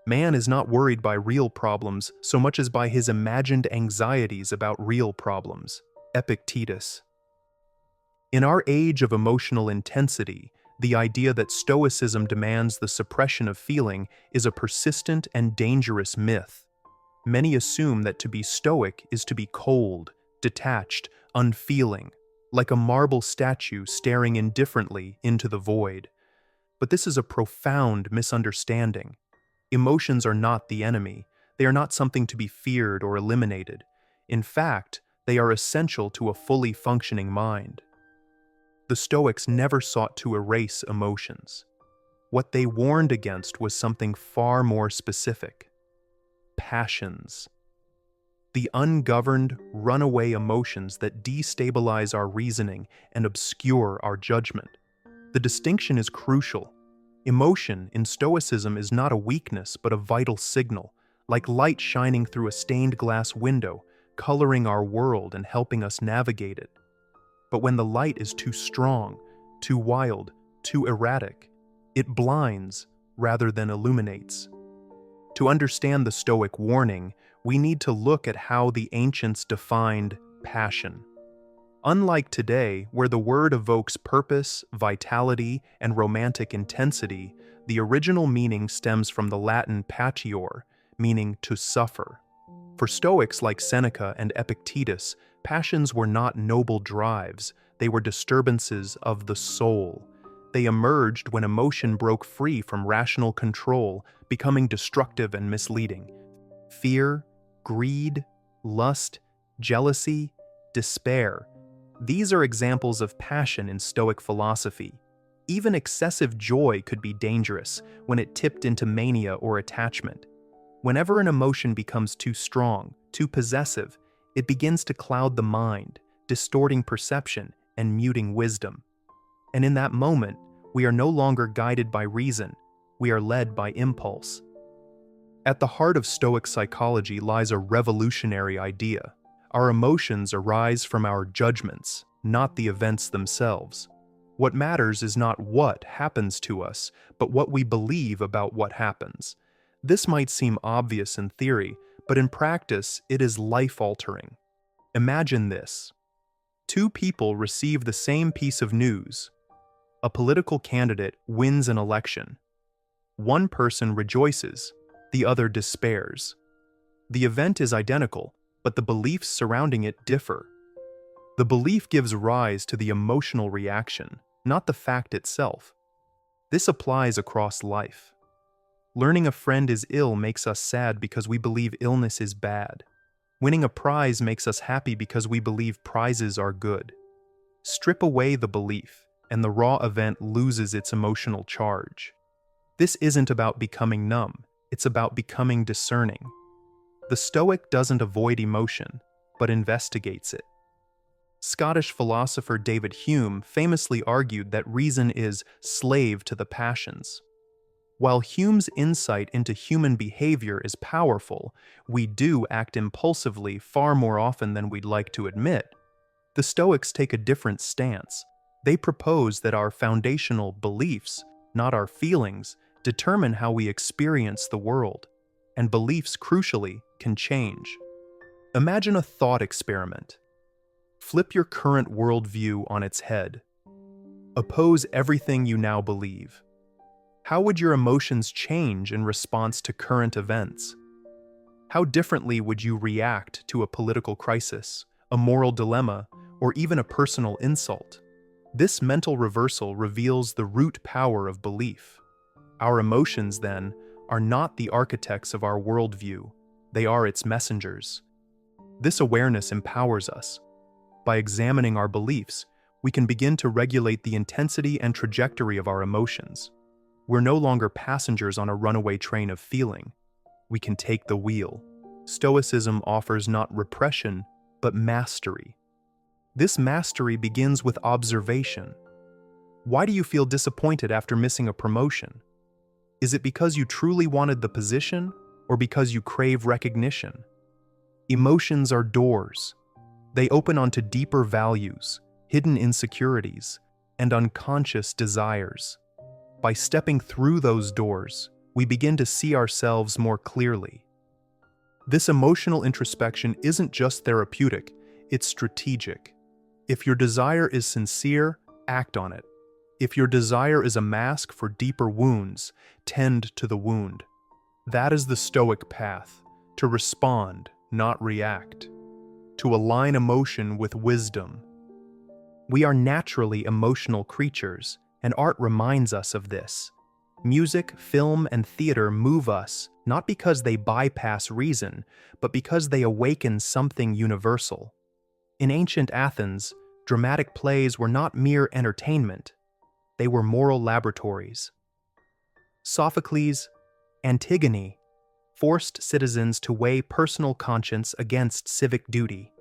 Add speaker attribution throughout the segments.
Speaker 1: Man is not worried by real problems so much as by his imagined anxieties about real problems. Epictetus. In our age of emotional intensity, the idea that Stoicism demands the suppression of feeling is a persistent and dangerous myth. Many assume that to be Stoic is to be cold, detached, unfeeling, like a marble statue staring indifferently into the void. But this is a profound misunderstanding. Emotions are not the enemy. They are not something to be feared or eliminated. In fact, they are essential to a fully functioning mind. The Stoics never sought to erase emotions. What they warned against was something far more specific: passions. The ungoverned, runaway emotions that destabilize our reasoning and obscure our judgment. The distinction is crucial. Emotion in Stoicism is not a weakness but a vital signal, like light shining through a stained glass window, coloring our world and helping us navigate it. But when the light is too strong, too wild, too erratic, it blinds rather than illuminates. To understand the Stoic warning, we need to look at how the ancients defined passion. Unlike today, where the word evokes purpose, vitality, and romantic intensity, the original meaning stems from the Latin patior, meaning to suffer. For Stoics like Seneca and Epictetus, passions were not noble drives, they were disturbances of the soul. They emerged when emotion broke free from rational control, becoming destructive and misleading. Fear, greed, lust, jealousy, despair. These are examples of passion in Stoic philosophy. Even excessive joy could be dangerous when it tipped into mania or attachment. Whenever an emotion becomes too strong, too possessive, it begins to cloud the mind, distorting perception and muting wisdom. And in that moment, we are no longer guided by reason, we are led by impulse. At the heart of Stoic psychology lies a revolutionary idea. Our emotions arise from our judgments, not the events themselves. What matters is not what happens to us, but what we believe about what happens. This might seem obvious in theory, but in practice, it is life-altering. Imagine this. Two people receive the same piece of news. A political candidate wins an election. One person rejoices, the other despairs. The event is identical, but the beliefs surrounding it differ. The belief gives rise to the emotional reaction, not the fact itself. This applies across life. Learning a friend is ill makes us sad because we believe illness is bad. Winning a prize makes us happy because we believe prizes are good. Strip away the belief, and the raw event loses its emotional charge. This isn't about becoming numb, it's about becoming discerning. The Stoic doesn't avoid emotion, but investigates it. Scottish philosopher David Hume famously argued that reason is slave to the passions. While Hume's insight into human behavior is powerful, we do act impulsively far more often than we'd like to admit. The Stoics take a different stance. They propose that our foundational beliefs, not our feelings, determine how we experience the world, and beliefs, crucially, can change. Imagine a thought experiment. Flip your current worldview on its head. Oppose everything you now believe. How would your emotions change in response to current events? How differently would you react to a political crisis, a moral dilemma, or even a personal insult? This mental reversal reveals the root power of belief. Our emotions, then, are not the architects of our worldview, they are its messengers. This awareness empowers us. By examining our beliefs, we can begin to regulate the intensity and trajectory of our emotions. We're no longer passengers on a runaway train of feeling. We can take the wheel. Stoicism offers not repression, but mastery. This mastery begins with observation. Why do you feel disappointed after missing a promotion? Is it because you truly wanted the position, or because you crave recognition? Emotions are doors. They open onto deeper values, hidden insecurities, and unconscious desires. By stepping through those doors, we begin to see ourselves more clearly. This emotional introspection isn't just therapeutic, it's strategic. If your desire is sincere, act on it. If your desire is a mask for deeper wounds, tend to the wound. That is the Stoic path, to respond, not react, to align emotion with wisdom. We are naturally emotional creatures, and art reminds us of this. Music, film, and theater move us not because they bypass reason, but because they awaken something universal. In ancient Athens, dramatic plays were not mere entertainment, they were moral laboratories. Sophocles, Antigone, forced citizens to weigh personal conscience against civic duty.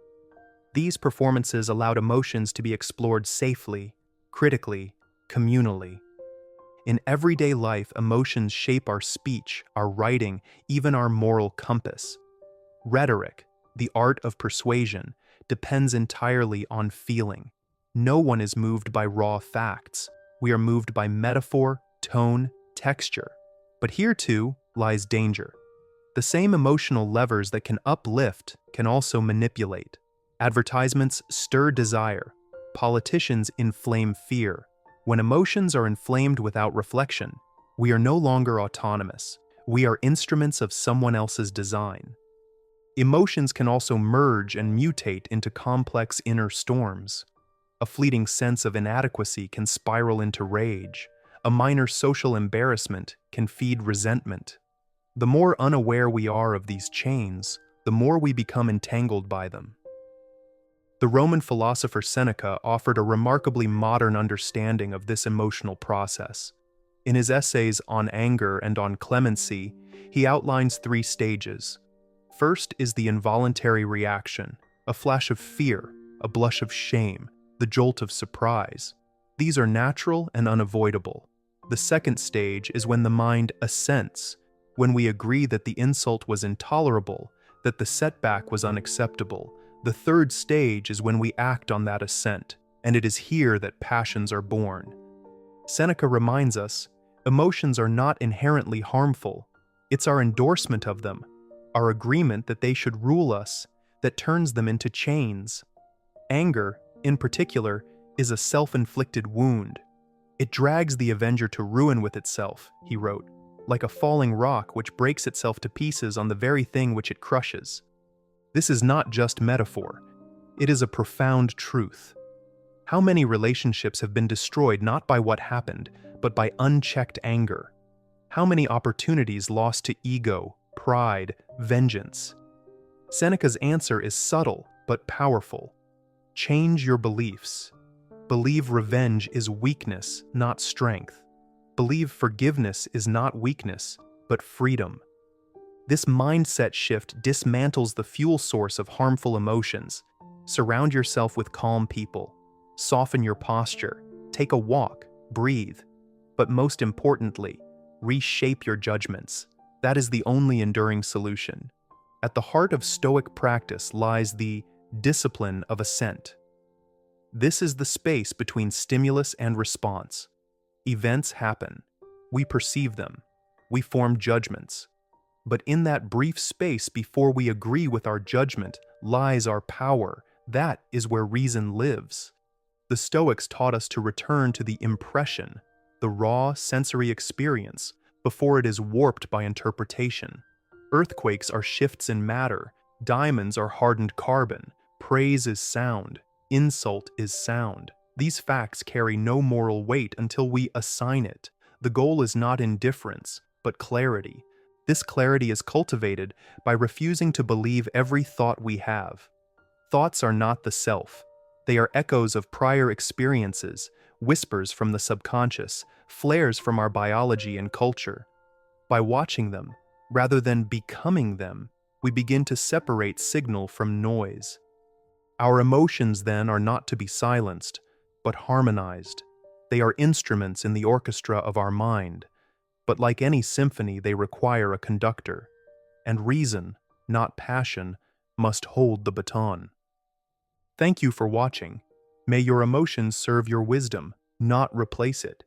Speaker 1: These performances allowed emotions to be explored safely, critically, communally. In everyday life, emotions shape our speech, our writing, even our moral compass. Rhetoric, the art of persuasion, depends entirely on feeling. No one is moved by raw facts. We are moved by metaphor, tone, texture. But here too lies danger. The same emotional levers that can uplift can also manipulate. Advertisements stir desire. Politicians inflame fear. When emotions are inflamed without reflection, we are no longer autonomous. We are instruments of someone else's design. Emotions can also merge and mutate into complex inner storms. A fleeting sense of inadequacy can spiral into rage. A minor social embarrassment can feed resentment. The more unaware we are of these chains, the more we become entangled by them. The Roman philosopher Seneca offered a remarkably modern understanding of this emotional process. In his essays on anger and on clemency, he outlines 3 stages. First is the involuntary reaction, a flash of fear, a blush of shame, the jolt of surprise. These are natural and unavoidable. The second stage is when the mind assents, when we agree that the insult was intolerable, that the setback was unacceptable. The third stage is when we act on that assent, and it is here that passions are born. Seneca reminds us, emotions are not inherently harmful. It's our endorsement of them, our agreement that they should rule us, that turns them into chains. Anger, in particular, is a self-inflicted wound. It drags the avenger to ruin with itself, he wrote, like a falling rock which breaks itself to pieces on the very thing which it crushes. This is not just metaphor. It is a profound truth. How many relationships have been destroyed not by what happened, but by unchecked anger? How many opportunities lost to ego, pride, vengeance? Seneca's answer is subtle but powerful. Change your beliefs. Believe revenge is weakness, not strength. Believe forgiveness is not weakness, but freedom. This mindset shift dismantles the fuel source of harmful emotions. Surround yourself with calm people. Soften your posture. Take a walk. Breathe. But most importantly, reshape your judgments. That is the only enduring solution. At the heart of Stoic practice lies the discipline of assent. This is the space between stimulus and response. Events happen. We perceive them. We form judgments. But in that brief space before we agree with our judgment lies our power. That is where reason lives. The Stoics taught us to return to the impression, the raw sensory experience, before it is warped by interpretation. Earthquakes are shifts in matter. Diamonds are hardened carbon. Praise is sound. Insult is sound. These facts carry no moral weight until we assign it. The goal is not indifference, but clarity. This clarity is cultivated by refusing to believe every thought we have. Thoughts are not the self. They are echoes of prior experiences, whispers from the subconscious, flares from our biology and culture. By watching them, rather than becoming them, we begin to separate signal from noise. Our emotions, then, are not to be silenced, but harmonized. They are instruments in the orchestra of our mind. But like any symphony, they require a conductor, and reason, not passion, must hold the baton. Thank you for watching. May your emotions serve your wisdom, not replace it.